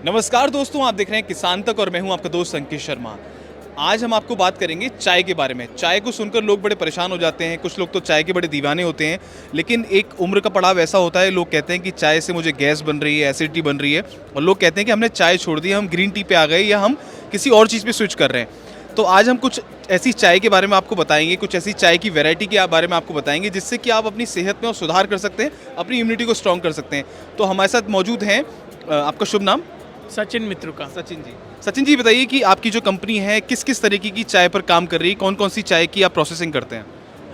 नमस्कार दोस्तों, आप देख रहे हैं किसान तक और मैं हूं आपका दोस्त अंकित शर्मा। आज हम आपको बात करेंगे चाय के बारे में। चाय को सुनकर लोग बड़े परेशान हो जाते हैं, कुछ लोग तो चाय के बड़े दीवाने होते हैं, लेकिन एक उम्र का पड़ाव ऐसा होता है, लोग कहते हैं कि चाय से मुझे गैस बन रही है, एसिडिटी बन रही है, और लोग कहते हैं कि हमने चाय छोड़ दी, हम ग्रीन टी पे आ गए या हम किसी और चीज़ पे स्विच कर रहे हैं। तो आज हम कुछ ऐसी चाय के बारे में आपको बताएंगे, कुछ ऐसी चाय की वैरायटी के बारे में आपको बताएंगे जिससे कि आप अपनी सेहत में और सुधार कर सकते हैं, अपनी इम्यूनिटी को स्ट्रॉन्ग कर सकते हैं। तो हमारे साथ मौजूद हैं, आपका शुभ नाम? सचिन मित्र का। सचिन जी बताइए कि आपकी जो कंपनी है किस किस तरीके की चाय पर काम कर रही है, कौन कौन सी चाय की आप प्रोसेसिंग करते हैं?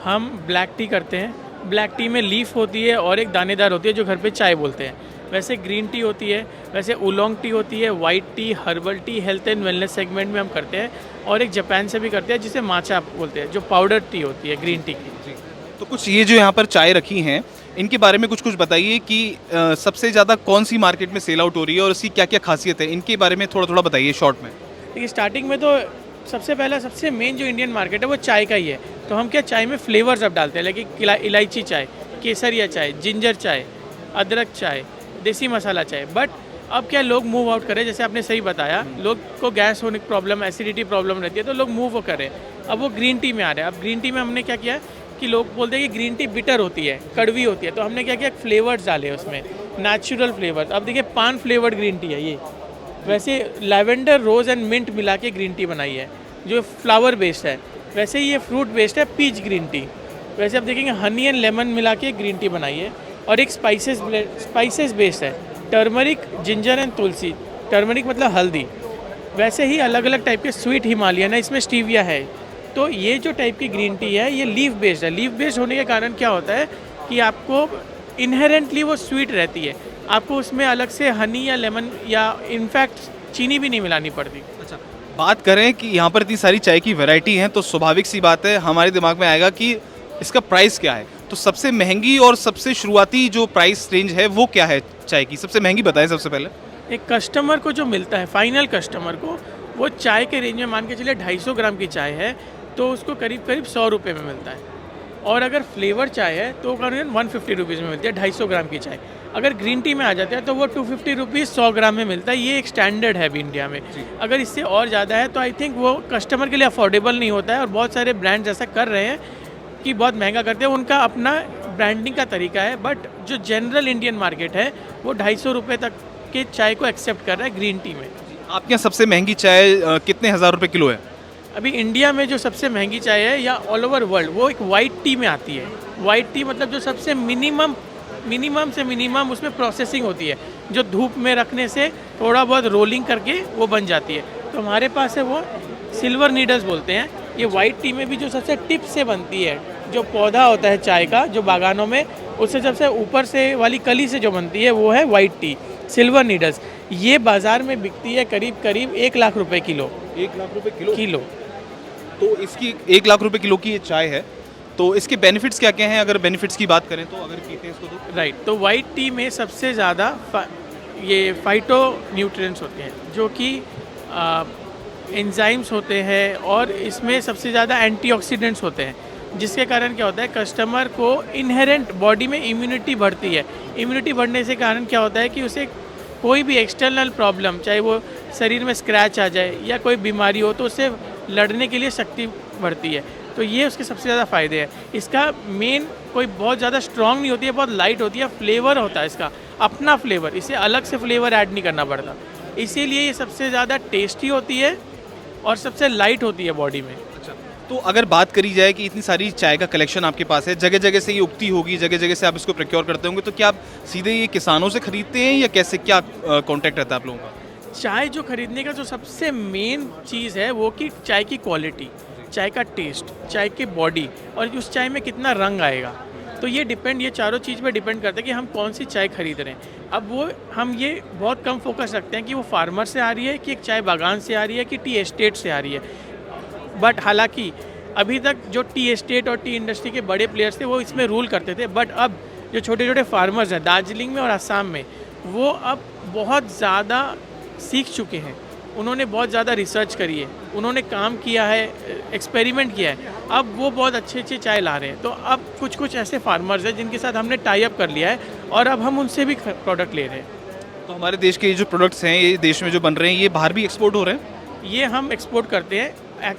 हम ब्लैक टी करते हैं। ब्लैक टी में लीफ होती है और एक दानेदार होती है जो घर पे चाय बोलते हैं। वैसे ग्रीन टी होती है, वैसे उलोंग टी होती है, white T, herbal tea, health and wellness segment में हम करते हैं। और एक जापान से भी करते हैं जिसे माचा बोलते हैं, जो पाउडर टी होती है ग्रीन टी की। तो कुछ ये जो यहाँ पर चाय रखी हैं इनके बारे में कुछ बताइए कि सबसे ज़्यादा कौन सी मार्केट में सेल आउट हो रही है और उसकी क्या क्या खासियत है, इनके बारे में थोड़ा थोड़ा बताइए शॉर्ट में। देखिए, स्टार्टिंग में तो सबसे पहला सबसे मेन जो इंडियन मार्केट है वो चाय का ही है। तो हम क्या चाय में फ्लेवर्स अब डालते हैं, लेकिन इलायची चाय, केसरिया चाय, जिंजर चाय, अदरक चाय, देसी मसाला चाय। बट अब क्या लोग मूव आउट करें, जैसे आपने सही बताया, लोग को गैस होने की प्रॉब्लम, एसिडिटी प्रॉब्लम रहती है, तो लोग मूव करें। अब वो ग्रीन टी में आ रहे हैं। अब ग्रीन टी में हमने क्या किया कि लोग बोलते हैं कि ग्रीन टी बिटर होती है, कड़वी होती है, तो हमने क्या किया, फ्लेवर्स डाले उसमें, नेचुरल फ्लेवर्स। अब देखिए, पान फ्लेवर्ड ग्रीन टी है ये। वैसे लैवेंडर, रोज़ एंड मिंट मिला के ग्रीन टी बनाई है जो फ्लावर बेस्ड है। वैसे ये फ्रूट बेस्ड है, पीच ग्रीन टी। वैसे आप देखेंगे हनी एंड लेमन मिला के ग्रीन टी बनाई है। और एक स्पाइसेस बेस्ड है, turmeric, ginger and Tulsi. Turmeric मतलब हल्दी। वैसे ही अलग अलग टाइप के स्वीट हिमालयन है, इसमें स्टीविया है। तो ये जो टाइप की ग्रीन टी है ये लीफ बेस्ड है। लीफ बेस्ड होने के कारण क्या होता है कि आपको इनहेरेंटली वो स्वीट रहती है, आपको उसमें अलग से हनी या लेमन या इनफैक्ट चीनी भी नहीं मिलानी पड़ती। अच्छा, बात करें कि यहाँ पर इतनी सारी चाय की वैरायटी हैं तो स्वाभाविक सी बात है हमारे दिमाग में आएगा कि इसका प्राइस क्या है। तो सबसे महंगी और सबसे शुरुआती जो प्राइस रेंज है वो क्या है चाय की? सबसे महंगी बताएं सबसे पहले। एक कस्टमर को जो मिलता है, फाइनल कस्टमर को, वो चाय के रेंज में मान के चलिए 250 ग्राम की चाय है तो उसको करीब करीब 100 रुपये में मिलता है। और अगर फ्लेवर चाय है तो करीब 150 रुपीज़ में मिलती है 250 ग्राम की चाय। अगर ग्रीन टी में आ जाता है तो वो 250 रुपीज़ 100 ग्राम में मिलता है। ये एक स्टैंडर्ड है अभी इंडिया में। अगर इससे और ज़्यादा है तो आई थिंक वो कस्टमर के लिए अफोर्डेबल नहीं होता है। और बहुत सारे ब्रांड्स ऐसा कर रहे हैं कि बहुत महंगा करते हैं, उनका अपना ब्रांडिंग का तरीका है। बट जो जनरल इंडियन मार्केट है वो 250 रुपये तक के चाय को एक्सेप्ट कर रहा है ग्रीन टी में। आपके यहाँ सबसे महंगी चाय कितने हज़ार रुपये किलो है? अभी इंडिया में जो सबसे महंगी चाय है या ऑल ओवर वर्ल्ड, वो एक वाइट टी में आती है। वाइट टी मतलब जो सबसे मिनिमम से मिनिमम उसमें प्रोसेसिंग होती है, जो धूप में रखने से थोड़ा बहुत रोलिंग करके वो बन जाती है। तो हमारे पास है वो सिल्वर नीडल्स बोलते हैं। ये वाइट टी में भी जो सबसे टिप से बनती है, जो पौधा होता है चाय का जो बागानों में, उससे सबसे ऊपर से वाली कली से जो बनती है वो है वाइट टी, सिल्वर नीडल्स। ये बाज़ार में बिकती है करीब करीब 1 लाख रुपए किलो। 1 लाख रुपए किलो। तो इसकी 1 लाख रुपए किलो की ये चाय है, तो इसके बेनिफिट्स क्या क्या हैं? अगर बेनिफिट्स की बात करें तो, अगर पीते हैं इसको तो राइट। तो वाइट टी में सबसे ज़्यादा ये फाइटो न्यूट्रिएंट्स होते हैं जो कि एंजाइम्स होते हैं, और इसमें सबसे ज़्यादा एंटीऑक्सीडेंट्स होते हैं, जिसके कारण क्या होता है कस्टमर को इनहेरेंट बॉडी में इम्यूनिटी बढ़ती है। इम्यूनिटी बढ़ने से कारण क्या होता है कि उसे कोई भी एक्सटर्नल प्रॉब्लम, चाहे वो शरीर में स्क्रैच आ जाए या कोई बीमारी हो, तो उससे लड़ने के लिए शक्ति बढ़ती है। तो ये उसके सबसे ज़्यादा फ़ायदे हैं। इसका मेन कोई बहुत ज़्यादा स्ट्रॉन्ग नहीं होती है, बहुत लाइट होती है। फ्लेवर होता है इसका अपना फ्लेवर, इसे अलग से फ्लेवर ऐड नहीं करना पड़ता, इसीलिए ये सबसे ज़्यादा टेस्टी होती है और सबसे लाइट होती है बॉडी में। अच्छा, तो अगर बात करी जाए कि इतनी सारी चाय का कलेक्शन आपके पास है, जगह जगह से ये उगती होगी, जगह जगह से आप इसको प्रोक्योर करते होंगे, तो क्या आप सीधे ये किसानों से खरीदते हैं या कैसे, क्या कॉन्टैक्ट रहता है आप लोगों का? चाय जो खरीदने का जो सबसे मेन चीज़ है वो कि चाय की क्वालिटी, चाय का टेस्ट, चाय की बॉडी, और उस चाय में कितना रंग आएगा। तो ये चारों चीज़ पे डिपेंड करता है कि हम कौन सी चाय खरीद रहे हैं। अब वो हम ये बहुत कम फोकस रखते हैं कि वो फार्मर से आ रही है कि एक चाय बागान से आ रही है कि टी एस्टेट से आ रही है। बट हालांकि अभी तक जो टी एस्टेट और टी इंडस्ट्री के बड़े प्लेयर्स थे वो इसमें रूल करते थे। बट अब जो छोटे छोटे फार्मर्स हैं दार्जिलिंग में और असम में, वो अब बहुत ज़्यादा सीख चुके हैं। उन्होंने बहुत ज़्यादा रिसर्च करी है, उन्होंने काम किया है, एक्सपेरिमेंट किया है। अब वो बहुत अच्छे अच्छे चाय ला रहे हैं। तो अब कुछ कुछ ऐसे फार्मर्स हैं जिनके साथ हमने टाई अप कर लिया है और अब हम उनसे भी प्रोडक्ट ले रहे हैं। तो हमारे देश के ये जो प्रोडक्ट्स हैं ये देश में जो बन रहे हैं ये बाहर भी एक्सपोर्ट हो रहे हैं? ये हम एक्सपोर्ट करते हैं।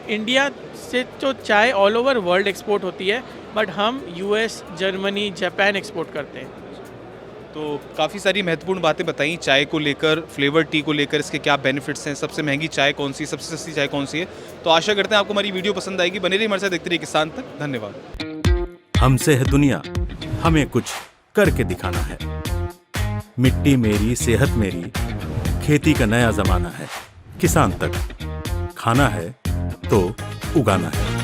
इंडिया से तो चाय ऑल ओवर वर्ल्ड एक्सपोर्ट होती है, बट हम यूएस, जर्मनी, जापान एक्सपोर्ट करते हैं। तो काफ़ी सारी महत्वपूर्ण बातें बताई चाय को लेकर, फ्लेवर टी को लेकर, इसके क्या बेनिफिट्स हैं, सबसे महंगी चाय कौन सी, सबसे सस्ती चाय कौन सी है। तो आशा करते हैं आपको हमारी वीडियो पसंद आएगी। बने रहिए हमारे साथ, देखते रहिए किसान तक। धन्यवाद। हमसे है दुनिया, हमें कुछ करके दिखाना है। मिट्टी मेरी, सेहत मेरी, खेती का नया जमाना है। किसान तक, खाना है तो उगाना है।